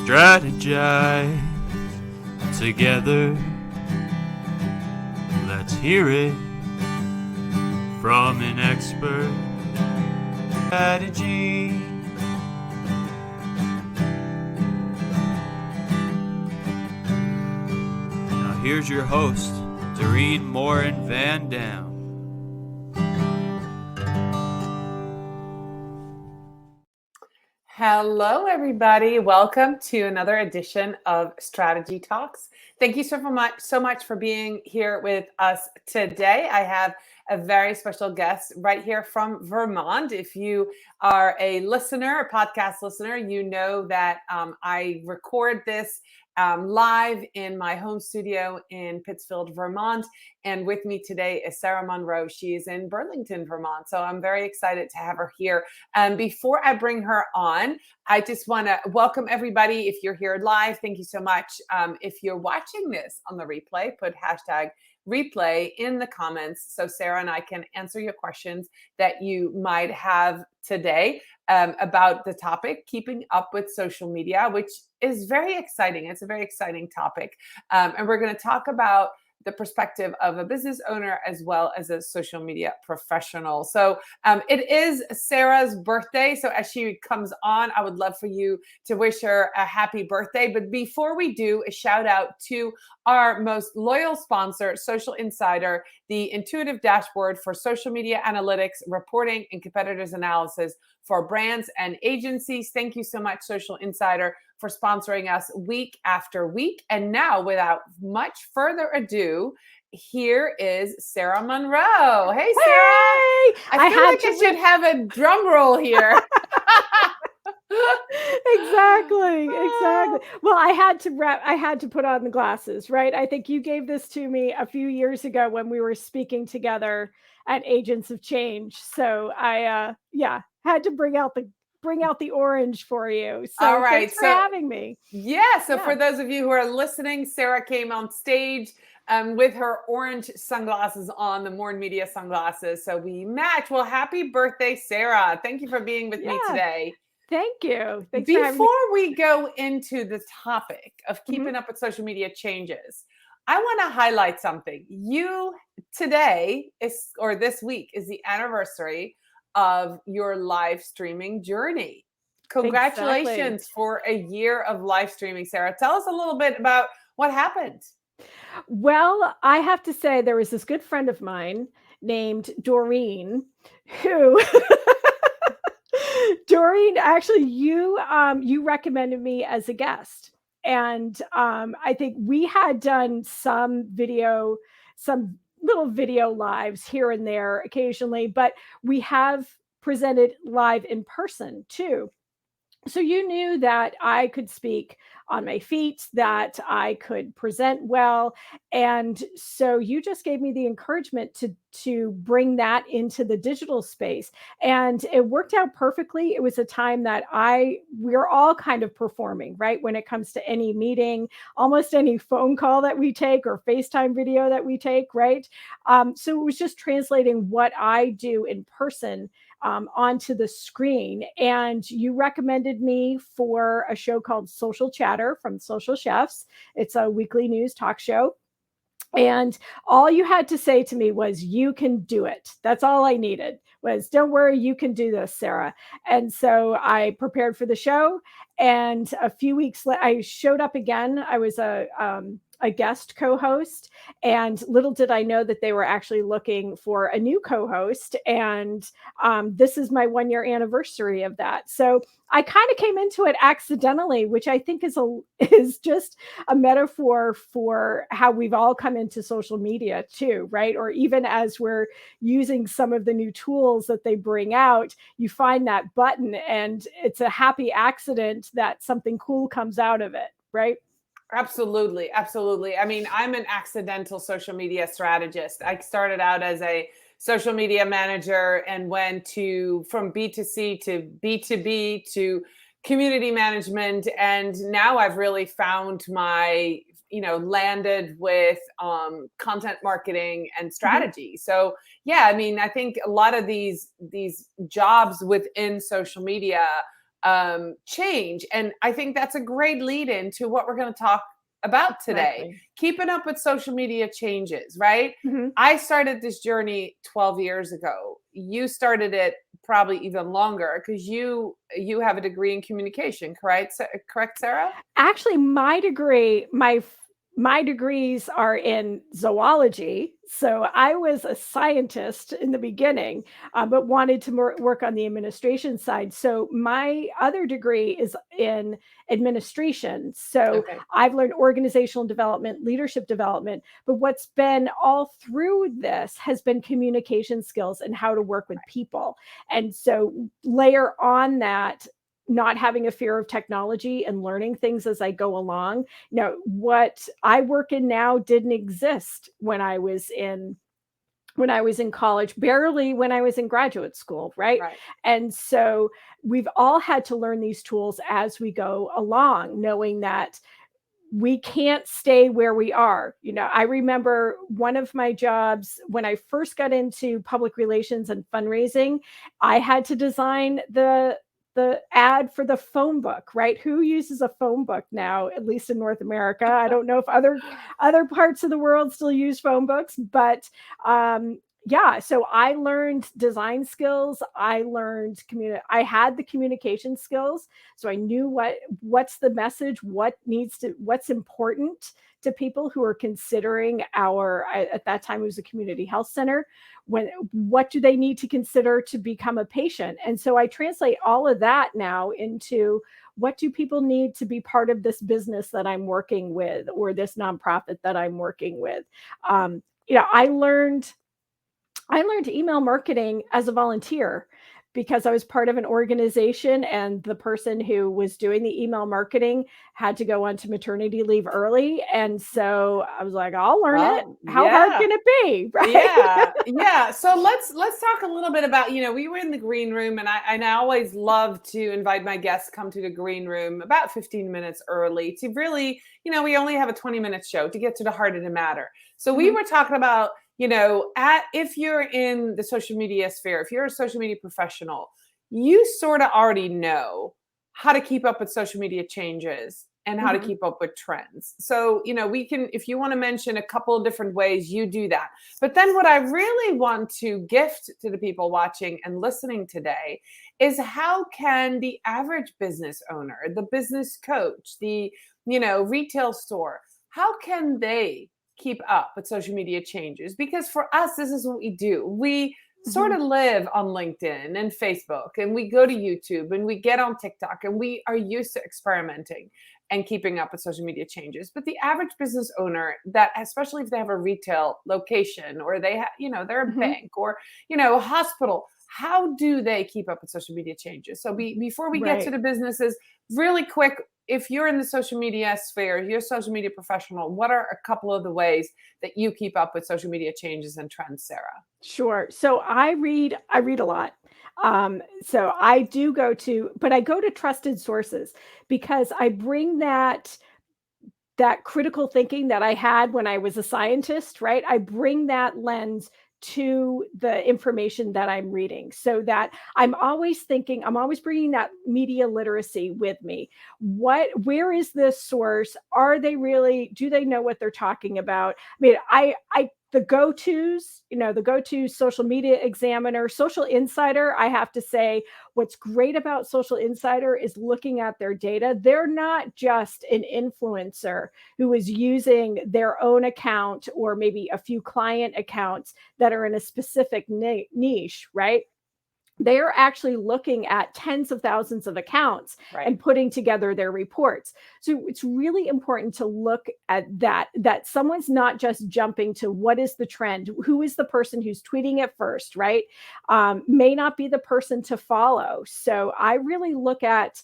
strategize together. Let's hear it from an expert. Strategy. Now here's your host, Doreen Morin-van. Hello, everybody. Welcome to another edition of Strategy Talks. Thank you so much for being here with us today. I have a very special guest right here from Vermont. If you are a listener, a podcast listener, you know that I record this live in my home studio in Pittsfield, Vermont. And with me today is Sara Munro. She is in Burlington, Vermont. So I'm very excited to have her here. Before I bring her on, I just want to welcome everybody. If you're here live, thank you so much. If you're watching this on the replay, put hashtag replay in the comments so Sara and I can answer your questions that you might have today about the topic, keeping up with social media, which is very exciting. It's a very exciting topic. And we're going to talk about the perspective of a business owner as well as a social media professional. So it is Sara's birthday. So as she comes on, I would love for you to wish her a happy birthday. But before we do, a shout out to our most loyal sponsor, Social Insider, the intuitive dashboard for social media analytics, reporting, and competitors analysis for brands and agencies. Thank you so much, Social Insider, for sponsoring us week after week. And now, without much further ado, here is Sara Munro. Hey, Sara. I feel like I should have a drum roll here. Exactly. Well, I had to put on the glasses, right? I think you gave this to me a few years ago when we were speaking together at Agents of Change. So I had to bring out the orange for you. So all right, thanks for having me. Yeah. So for those of you who are listening, Sara came on stage with her orange sunglasses on, the Morin Media sunglasses. So we match. Well, happy birthday, Sara. Thank you for being with me today. Thank you. Thanks Before we go into the topic of keeping up with social media changes, I want to highlight something. This week is the anniversary of your live streaming journey. Congratulations for a year of live streaming, Sara. Tell us a little bit about what happened. Well, I have to say there was this good friend of mine named Doreen who Doreen, actually, you recommended me as a guest. And I think we had done some little video lives here and there occasionally, but we have presented live in person too. So you knew that I could speak on my feet, that I could present well. And so you just gave me the encouragement to bring that into the digital space. And it worked out perfectly. It was a time that we're all kind of performing, right? When it comes to any meeting, almost any phone call that we take or FaceTime video that we take, right? So it was just translating what I do in person onto the screen. And you recommended me for a show called Social Chatter from Social Chefs. It's a weekly news talk show. And all you had to say to me was, you can do it. That's all I needed was, don't worry, you can do this, Sara. And so I prepared for the show. And a few weeks later, I showed up again. I was a guest co-host, and little did I know that they were actually looking for a new co-host. And this is my 1-year anniversary of that. So I kind of came into it accidentally, which I think is just a metaphor for how we've all come into social media too, right? Or even as we're using some of the new tools that they bring out, you find that button and it's a happy accident that something cool comes out of it, right? Absolutely. I mean, I'm an accidental social media strategist. I started out as a social media manager and went from B2C to B2B to community management. And now I've really found my, landed with content marketing and strategy. Mm-hmm. So yeah, I mean, I think a lot of these jobs within social media change. And I think that's a great lead in to what we're going to talk about today. Exactly. Keeping up with social media changes, right? Mhm. I started this journey 12 years ago. You started it probably even longer because you have a degree in communication, correct? Correct, Sarah? Actually, my degrees are in zoology. So I was a scientist in the beginning, but wanted to work on the administration side. So my other degree is in administration. So Okay. I've learned organizational development, leadership development. But what's been all through this has been communication skills and how to work with people. And so layer on that, not having a fear of technology and learning things as I go along. What I work in now didn't exist when I was in college, barely when I was in graduate school, right? Right. And so we've all had to learn these tools as we go along, knowing that we can't stay where we are. I remember one of my jobs when I first got into public relations and fundraising, I had to design the ad for the phone book, right? Who uses a phone book now, at least in North America? I don't know if other parts of the world still use phone books, but yeah, so I learned design skills. I learned I had the communication skills, so I knew what's the message, what's important to people who are considering at that time it was a community health center. What do they need to consider to become a patient? And so I translate all of that now into what do people need to be part of this business that I'm working with, or this nonprofit that I'm working with. I learned email marketing as a volunteer because I was part of an organization, and the person who was doing the email marketing had to go on to maternity leave early. And so I was like, I'll learn it. Oh, How hard yeah. can it be? Right. Yeah. So let's talk a little bit about, we were in the green room, and I always love to invite my guests come to the green room about 15 minutes early to really, we only have a 20-minute show to get to the heart of the matter. So we were talking about, if you're in the social media sphere, if you're a social media professional, you sort of already know how to keep up with social media changes and how to keep up with trends. So, we can, if you want to mention a couple of different ways, you do that. But then what I really want to gift to the people watching and listening today is how can the average business owner, the business coach, the, retail store, how can they keep up with social media changes? Because for us, this is what we do. We sort of live on LinkedIn and Facebook, and we go to YouTube, and we get on TikTok, and we are used to experimenting and keeping up with social media changes. But the average business owner, that especially if they have a retail location, or they have, they're a bank, or, a hospital, how do they keep up with social media changes? So before we get to the businesses, really quick, if you're in the social media sphere, you're a social media professional, what are a couple of the ways that you keep up with social media changes and trends, Sarah? Sure. So I read a lot. So I go to trusted sources because I bring that critical thinking that I had when I was a scientist, right? I bring that lens to the information that I'm reading, so that I'm always bringing that media literacy with me. Where is this source? Do they know what they're talking about? I mean, the go-to Social Media Examiner, Social Insider, I have to say, what's great about Social Insider is looking at their data. They're not just an influencer who is using their own account or maybe a few client accounts that are in a specific niche, right? They are actually looking at tens of thousands of accounts and putting together their reports. So it's really important to look at that someone's not just jumping to what is the trend, who is the person who's tweeting it first, right? May not be the person to follow. So I really look at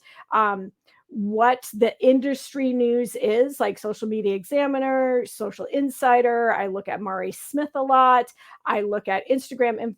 what the industry news is, like Social Media Examiner, Social Insider. I look at Mari Smith a lot. I look at Instagram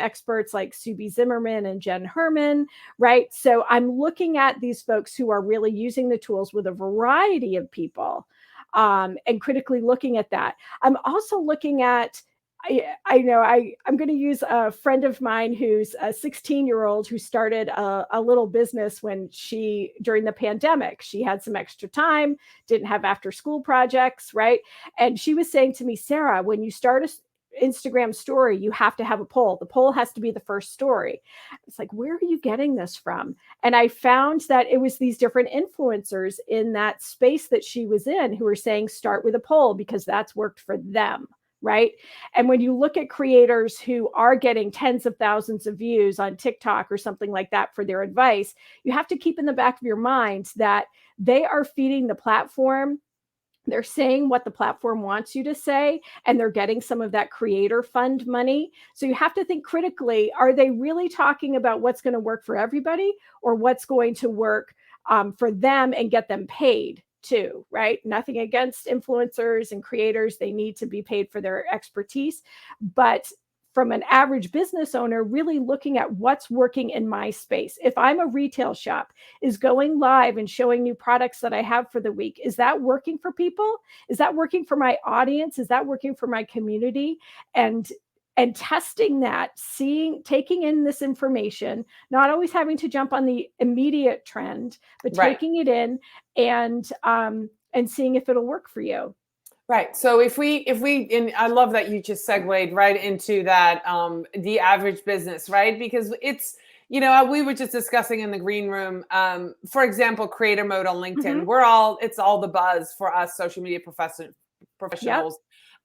experts like Subi Zimmerman and Jen Herman, right? So I'm looking at these folks who are really using the tools with a variety of people, and critically looking at that. I'm also looking at I know I'm going to use a friend of mine who's a 16-year-old who started a little business during the pandemic. She had some extra time, didn't have after school projects, right? And she was saying to me, Sarah, when you start a Instagram story, you have to have a poll. The poll has to be the first story. It's like, where are you getting this from? And I found that it was these different influencers in that space that she was in who were saying, start with a poll because that's worked for them. Right. And when you look at creators who are getting tens of thousands of views on TikTok or something like that for their advice, you have to keep in the back of your mind that they are feeding the platform. They're saying what the platform wants you to say, and they're getting some of that creator fund money. So you have to think critically, are they really talking about what's going to work for everybody or what's going to work for them and get them paid too, right? Nothing against influencers and creators. They need to be paid for their expertise. But from an average business owner, really looking at what's working in my space. If I'm a retail shop, is going live and showing new products that I have for the week, is that working for people? Is that working for my audience? Is that working for my community? And testing that, taking in this information, not always having to jump on the immediate trend, but taking it in and seeing if it'll work for you. Right. So if we, and I love that you just segued right into that, the average business, right? Because it's, we were just discussing in the green room, for example, creator mode on LinkedIn. Mm-hmm. It's all the buzz for us social media professionals.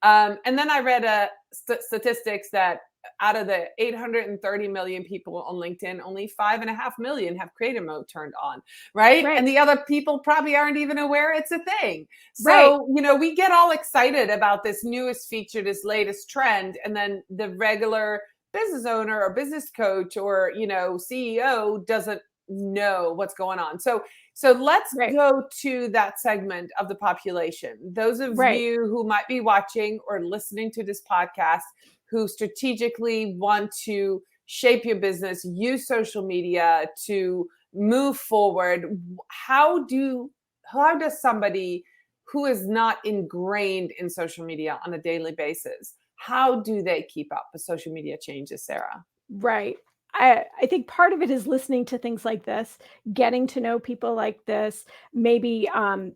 Yep. And then I read statistics that out of the 830 million people on LinkedIn, only 5.5 million have creator mode turned on, right? And the other people probably aren't even aware it's a thing. So, we get all excited about this newest feature, this latest trend, and then the regular business owner or business coach or, CEO doesn't know what's going on. So let's go to that segment of the population. Those of you who might be watching or listening to this podcast who strategically want to shape your business, use social media to move forward. How does somebody who is not ingrained in social media on a daily basis, how do they keep up with social media changes, Sarah? Right. I think part of it is listening to things like this, getting to know people like this, maybe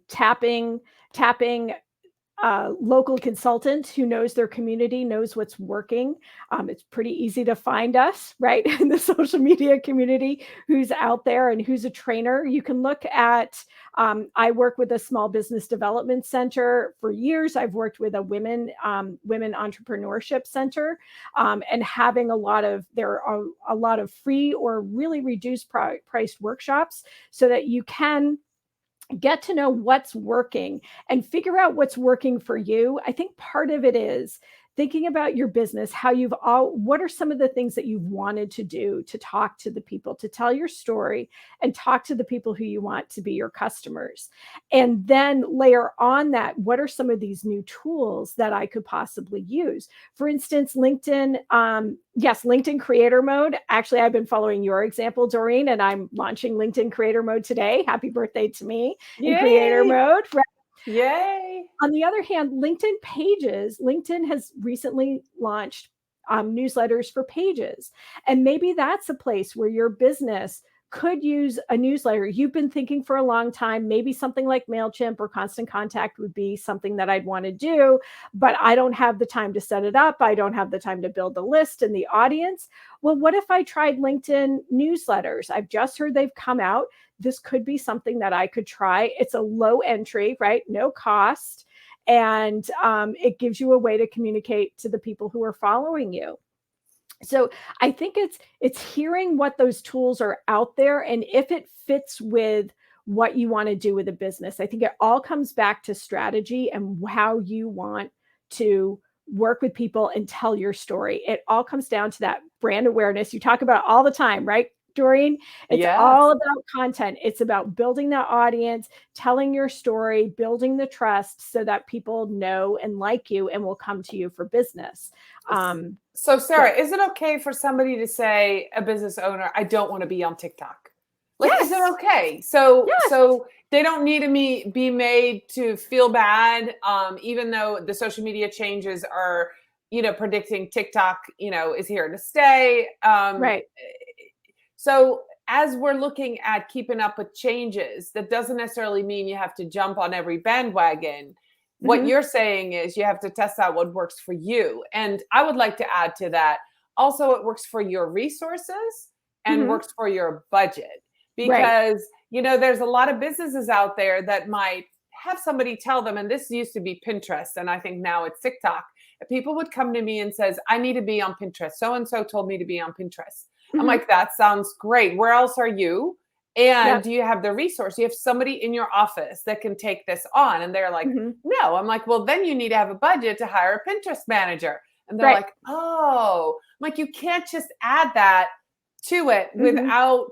tapping local consultant who knows their community, knows what's working. It's pretty easy to find us, right, in the social media community, who's out there and who's a trainer. You can look at, I work with a small business development center for years. I've worked with a women entrepreneurship center, and having there are a lot of free or really reduced priced workshops so that you can get to know what's working and figure out what's working for you. I think part of it is thinking about your business, what are some of the things that you've wanted to do to talk to the people, to tell your story and talk to the people who you want to be your customers. And then layer on that, what are some of these new tools that I could possibly use? For instance, LinkedIn, LinkedIn creator mode. Actually, I've been following your example, Doreen, and I'm launching LinkedIn creator mode today. Happy birthday to me. Yay. In creator mode. Right? Yay. On the other hand, LinkedIn has recently launched newsletters for pages. And maybe that's a place where your business could use a newsletter. You've been thinking for a long time, maybe something like MailChimp or Constant Contact would be something that I'd want to do, but I don't have the time to set it up. I don't have the time to build the list and the audience. Well, what if I tried LinkedIn newsletters? I've just heard they've come out. This could be something that I could try. It's a low entry, right? No cost. And it gives you a way to communicate to the people who are following you. So I think it's hearing what those tools are out there and if it fits with what you want to do with a business. I think it all comes back to strategy and how you want to work with people and tell your story. It all comes down to that brand awareness you talk about all the time, right, Doreen? It's all about content. It's about building that audience, telling your story, building the trust so that people know and like you and will come to you for business. So Sarah, is it okay for somebody to say, a business owner, I don't want to be on TikTok? Is it okay? So they don't need to be made to feel bad, even though the social media changes are predicting TikTok, is here to stay. Right. So as we're looking at keeping up with changes, that doesn't necessarily mean you have to jump on every bandwagon. What you're saying is you have to test out what works for you. And I would like to add to that, also it works for your resources and works for your budget. Because, there's a lot of businesses out there that might have somebody tell them, and this used to be Pinterest, and I think now it's TikTok. People would come to me and says, I need to be on Pinterest. So-and-so told me to be on Pinterest. I'm like, that sounds great. Where else are you? And do you have the resource? You have somebody in your office that can take this on? And they're like, no. I'm like, well, then you need to have a budget to hire a Pinterest manager. And they're like, oh, I'm like, you can't just add that to it without,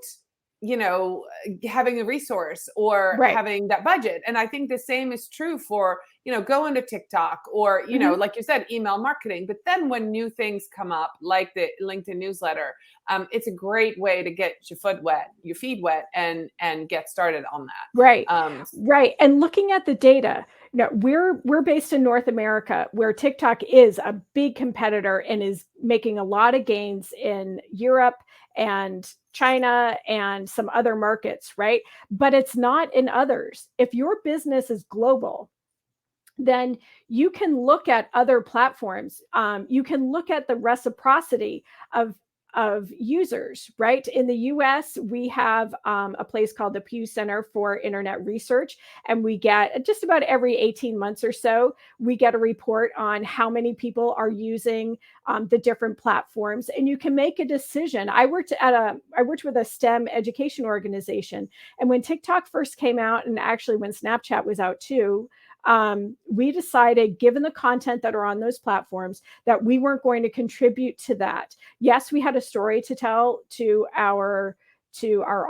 having a resource or having that budget. And I think the same is true for, going to TikTok or, like you said, email marketing. But then when new things come up, like the LinkedIn newsletter, it's a great way to get your feet wet and get started on that. Right. Right. And looking at the data, we're based in North America, where TikTok is a big competitor and is making a lot of gains in Europe and China and some other markets, right? But it's not in others. If your business is global, then you can look at other platforms. You can look at the reciprocity of users, right? In the US, we have a place called the Pew Center for Internet Research, and we get just about every 18 months or so, we get a report on how many people are using the different platforms, and you can make a decision. I worked with a STEM education organization, and when TikTok first came out, and actually when Snapchat was out too, we decided, given the content that are on those platforms, that we weren't going to contribute to that. Yes, we had a story to tell to our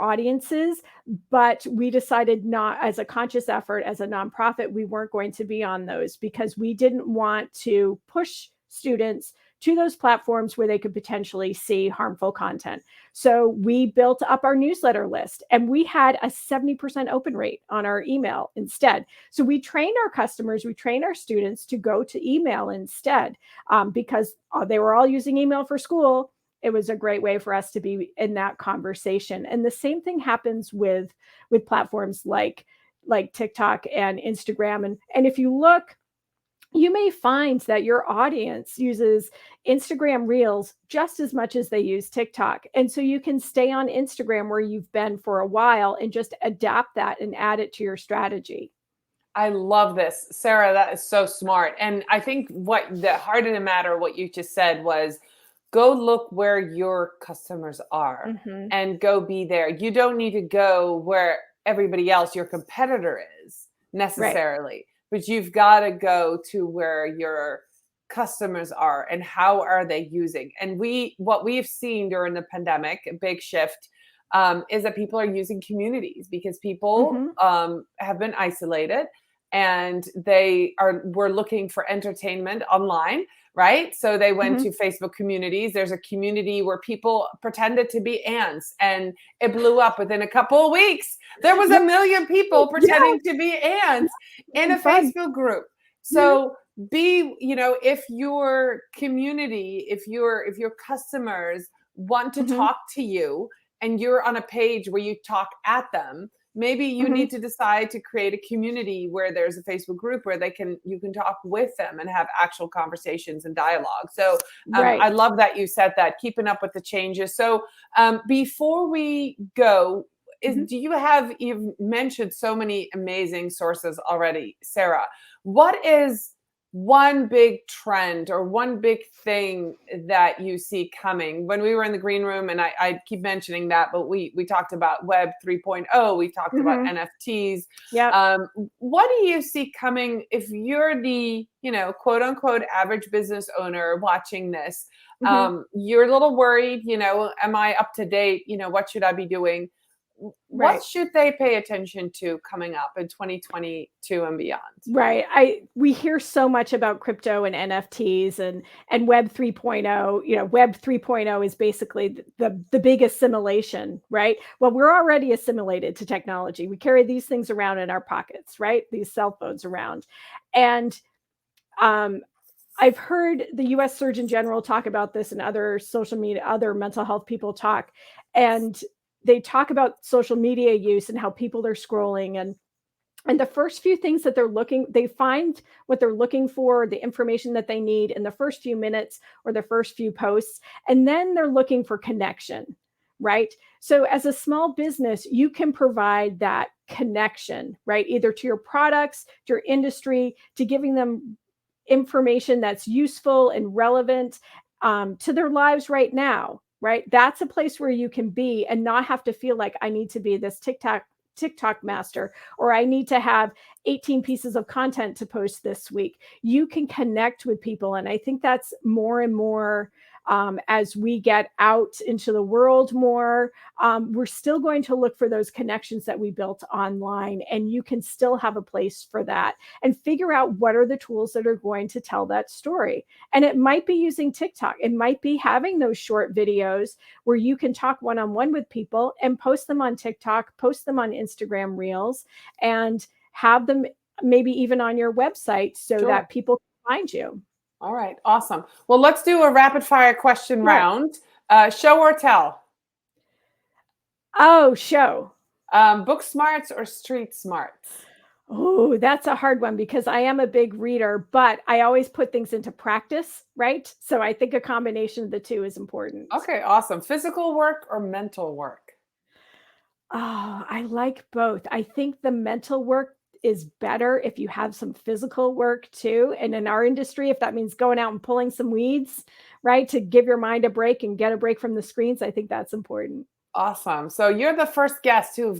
audiences, but we decided, not as a conscious effort, as a nonprofit, we weren't going to be on those, because we didn't want to push students to those platforms where they could potentially see harmful content. So we built up our newsletter list, and we had a 70% open rate on our email instead. So we trained our customers, we trained our students to go to email instead, because they were all using email for school. It was a great way for us to be in that conversation. And the same thing happens with platforms like TikTok and Instagram. And if you look, you may find that your audience uses Instagram Reels just as much as they use TikTok. And so you can stay on Instagram where you've been for a while and just adapt that and add it to your strategy. I love this, Sarah. That is so smart. And I think what the heart of the matter, what you just said was, go look where your customers are and go be there. You don't need to go where everybody else, your competitor, is necessarily. Right. But you've got to go to where your customers are and how are they using. And what we've seen during the pandemic, a big shift, is that people are using communities, because people have been isolated and were looking for entertainment online, right? So they went to Facebook communities. There's a community where people pretended to be ants, and it blew up within a couple of weeks. There was 1 million people pretending to be ants in a Facebook group. So if your community, if your customers want to talk to you and you're on a page where you talk at them, maybe you need to decide to create a community where there's a Facebook group where you can talk with them and have actual conversations and dialogue. So I love that you said that, keeping up with the changes. So before we go, you've mentioned so many amazing sources already, Sarah. What is one big trend or one big thing that you see coming? When we were in the green room, and I keep mentioning that, but we talked about Web 3.0, we talked about NFTs. What do you see coming if you're the, quote unquote, average business owner watching this? You're a little worried, am I up to date? What should I be doing? What should they pay attention to coming up in 2022 and beyond? Right. We hear so much about crypto and NFTs and Web 3.0. Web 3.0 is basically the big assimilation, right? Well, we're already assimilated to technology. We carry these things around in our pockets, right? These cell phones around. And I've heard the US Surgeon General talk about this and other social media, other mental health people talk, and they talk about social media use and how people are scrolling, and the first few things that they find what they're looking for, the information that they need in the first few minutes or the first few posts, and then they're looking for connection, right? So as a small business, you can provide that connection, right? Either to your products, to your industry, to giving them information that's useful and relevant to their lives right now, right? That's a place where you can be and not have to feel like I need to be this TikTok master, or I need to have 18 pieces of content to post this week. You can connect with people. And I think that's more and more as we get out into the world more, we're still going to look for those connections that we built online. And you can still have a place for that and figure out what are the tools that are going to tell that story. And it might be using TikTok. It might be having those short videos where you can talk one-on-one with people and post them on TikTok, post them on Instagram Reels, and have them maybe even on your website so that people can find you. All right. Awesome. Well, let's do a rapid fire question round. Show or tell? Oh, show. Book smarts or street smarts? Oh, that's a hard one because I am a big reader, but I always put things into practice, right? So I think a combination of the two is important. Okay, awesome. Physical work or mental work? Oh, I like both. I think the mental work is better if you have some physical work too. And in our industry, if that means going out and pulling some weeds, right, to give your mind a break and get a break from the screens, I think that's important. Awesome. So you're the first guest who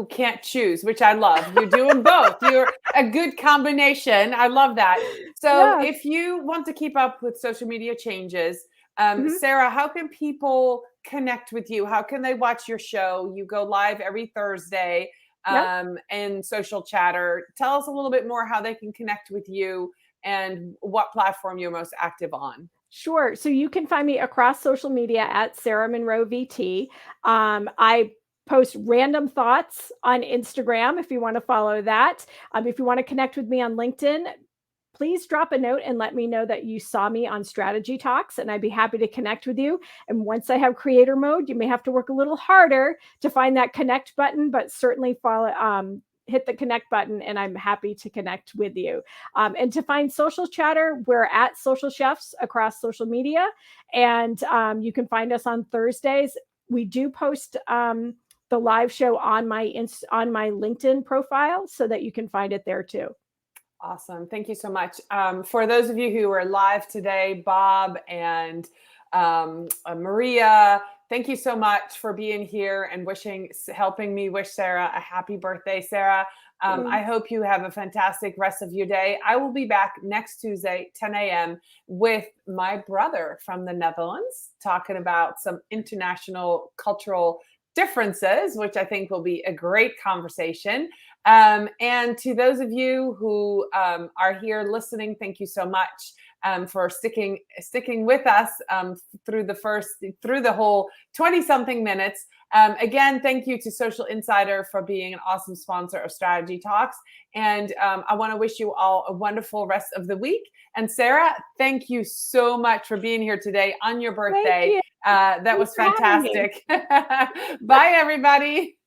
can't choose, which I love. You're doing both. You're a good combination. I love that. So if you want to keep up with social media changes, Sara, how can people connect with you? How can they watch your show? You go live every Thursday and Social Chatter. Tell us a little bit more how they can connect with you and what platform you're most active on. Sure. So you can find me across social media at Sara Munro VT. I post random thoughts on Instagram if you want to follow that. If you want to connect with me on LinkedIn, please drop a note and let me know that you saw me on Strategy Talks, and I'd be happy to connect with you. And once I have creator mode, you may have to work a little harder to find that connect button, but certainly hit the connect button and I'm happy to connect with you. And to find Social Chatter, we're at Social Chefs across social media. And you can find us on Thursdays. We do post the live show on my LinkedIn profile so that you can find it there too. Awesome. Thank you so much. For those of you who are live today, Bob and Maria, thank you so much for being here and helping me wish Sara a happy birthday, Sara. I hope you have a fantastic rest of your day. I will be back next Tuesday, 10 a.m. with my brother from the Netherlands, talking about some international cultural differences, which I think will be a great conversation. And to those of you who are here listening, thank you so much for sticking with us through the whole 20-something minutes. Again, thank you to Social Insider for being an awesome sponsor of Strategy Talks. And I want to wish you all a wonderful rest of the week. And Sara, thank you so much for being here today on your birthday. That was fantastic. Bye, everybody.